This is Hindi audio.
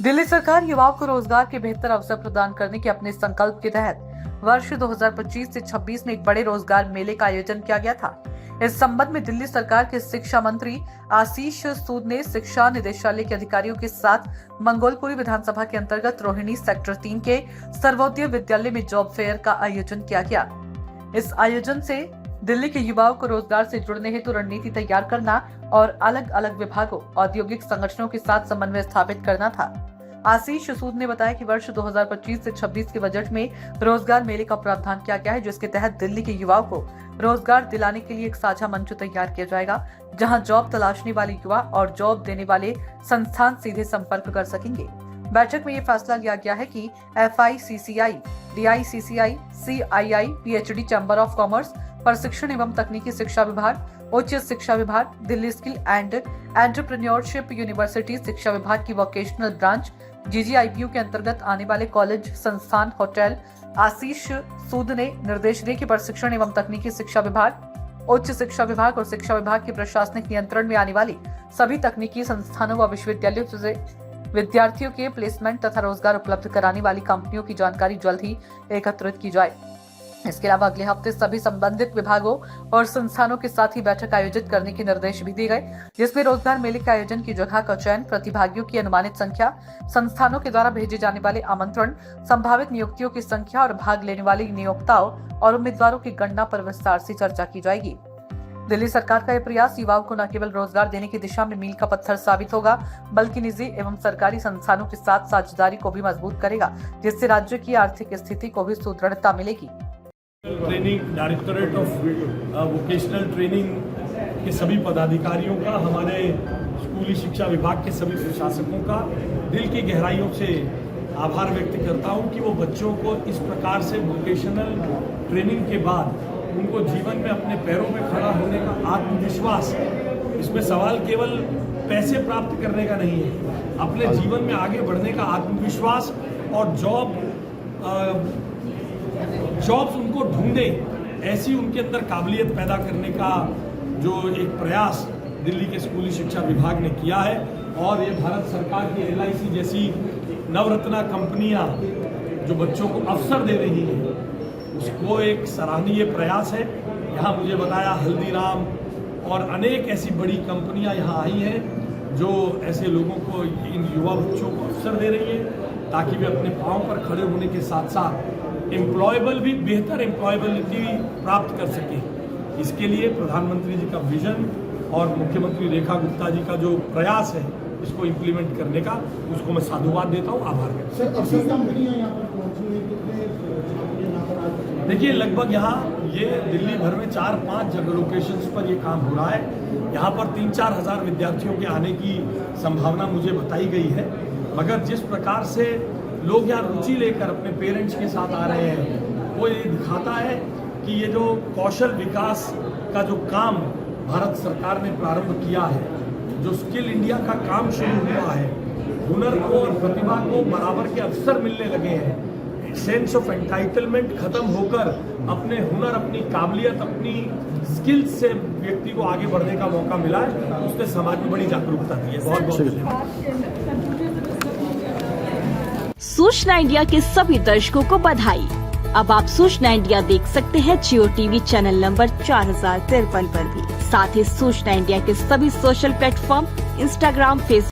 दिल्ली सरकार युवाओं को रोजगार के बेहतर अवसर प्रदान करने के अपने संकल्प के तहत वर्ष 2025 से 26 में एक बड़े रोजगार मेले का आयोजन किया गया था। इस संबंध में दिल्ली सरकार के शिक्षा मंत्री आशीष सूद ने शिक्षा निदेशालय के अधिकारियों के साथ मंगोलपुरी विधानसभा के अंतर्गत रोहिणी सेक्टर 3 के सर्वोदय विद्यालय में जॉब फेयर का आयोजन किया गया। इस आयोजन से दिल्ली के युवाओं को रोजगार से जुड़ने हेतु रणनीति तैयार करना और अलग अलग विभागों औद्योगिक संगठनों के साथ समन्वय स्थापित करना था। आशीष सूद ने बताया कि वर्ष 2025 से 26 के बजट में रोजगार मेले का प्रावधान किया गया है, जिसके तहत दिल्ली के युवाओं को रोजगार दिलाने के लिए एक साझा मंच तैयार किया जाएगा, जहां जॉब तलाशने वाले युवा और जॉब देने वाले संस्थान सीधे संपर्क कर सकेंगे। बैठक में ये फैसला लिया गया है कि FICCI, DICCI, CII, PhD chamber of commerce, प्रशिक्षण एवं तकनीकी शिक्षा विभाग, उच्च शिक्षा विभाग, Delhi skill and entrepreneurship university शिक्षा विभाग की वोकेशनल ब्रांच GGIPU के अंतर्गत आने वाले कॉलेज, संस्थान, होटल। आशीष सूद ने निर्देश दिए कि प्रशिक्षण एवं तकनीकी शिक्षा विभाग, उच्च शिक्षा विभाग और शिक्षा विभाग के प्रशासनिक नियंत्रण में आने वाली सभी तकनीकी संस्थानों व विश्वविद्यालयों से विद्यार्थियों के प्लेसमेंट तथा रोजगार उपलब्ध कराने वाली कंपनियों की जानकारी जल्द ही एकत्रित की जाए। इसके अलावा अगले हफ्ते सभी संबंधित विभागों और संस्थानों के साथ ही बैठक आयोजित करने के निर्देश भी दिए गए, जिसमें रोजगार मेले के आयोजन की जगह का चयन, प्रतिभागियों की अनुमानित संख्या, संस्थानों के द्वारा भेजे जाने वाले आमंत्रण, संभावित नियुक्तियों की संख्या और भाग लेने वाले नियोक्ताओं और उम्मीदवारों की गणना पर विस्तार से चर्चा की जाएगी। दिल्ली सरकार का यह प्रयास युवाओं को न केवल रोजगार देने की दिशा में मील का पत्थर साबित होगा, बल्कि निजी एवं सरकारी संस्थानों के साथ साझेदारी को भी मजबूत करेगा, जिससे राज्य की आर्थिक स्थिति को भी सुदृढ़ता मिलेगी। Training directorate of vocational training के सभी पदाधिकारियों का, हमारे स्कूली शिक्षा विभाग के सभी प्रशासकों का दिल की गहराइयों से आभार व्यक्त करता हूं कि वो बच्चों को इस प्रकार से वोकेशनल ट्रेनिंग के बाद उनको जीवन में अपने पैरों में खड़ा होने का आत्मविश्वास, इसमें सवाल केवल पैसे प्राप्त करने का नहीं है, अपने जीवन में आगे बढ़ने का आत्मविश्वास और जॉब्स उनको ढूंढे, ऐसी उनके अंदर काबिलियत पैदा करने का जो एक प्रयास दिल्ली के स्कूली शिक्षा विभाग ने किया है। और ये भारत सरकार की LIC जैसी नवरत्ना कंपनियां जो बच्चों को अवसर दे रही हैं, उसको एक सराहनीय प्रयास है। यहाँ मुझे बताया हल्दीराम और अनेक ऐसी बड़ी कंपनियां यहाँ आई हैं जो ऐसे लोगों को, इन युवा बच्चों को अवसर दे रही है ताकि वे अपने पाँव पर खड़े होने के साथ साथ एम्प्लॉयबल भी, बेहतर एम्प्लॉयबिलिटी प्राप्त कर सके। इसके लिए प्रधानमंत्री जी का विजन और मुख्यमंत्री रेखा गुप्ता जी का जो प्रयास है इसको इम्प्लीमेंट करने का, उसको मैं साधुवाद देता हूँ, आभार व्यक्त करता हूँ। देखिए, लगभग यहाँ ये दिल्ली भर में 4-5 जगह लोकेशंस पर ये काम हो रहा है। यहाँ पर 3-4 हज़ार विद्यार्थियों के आने की संभावना मुझे बताई गई है, मगर जिस प्रकार से लोग यहाँ रुचि लेकर अपने पेरेंट्स के साथ आ रहे हैं, वो ये दिखाता है कि ये जो कौशल विकास का जो काम भारत सरकार ने प्रारंभ किया है, जो स्किल इंडिया का काम शुरू हुआ है, हुनर को और प्रतिभा को बराबर के अवसर मिलने लगे हैं, सेंस ऑफ एंटाइटलमेंट खत्म होकर अपने हुनर, अपनी काबिलियत, अपनी स्किल्स से व्यक्ति को आगे बढ़ने का मौका मिला है, उसने समाज में बड़ी जागरूकता दी है। बहुत बहुत धन्यवाद। सूचना इंडिया के सभी दर्शकों को बधाई। अब आप सूचना इंडिया देख सकते हैं जियो TV चैनल नंबर 4053 पर भी। साथ ही सूचना इंडिया के सभी सोशल प्लेटफॉर्म, इंस्टाग्राम, फेसबुक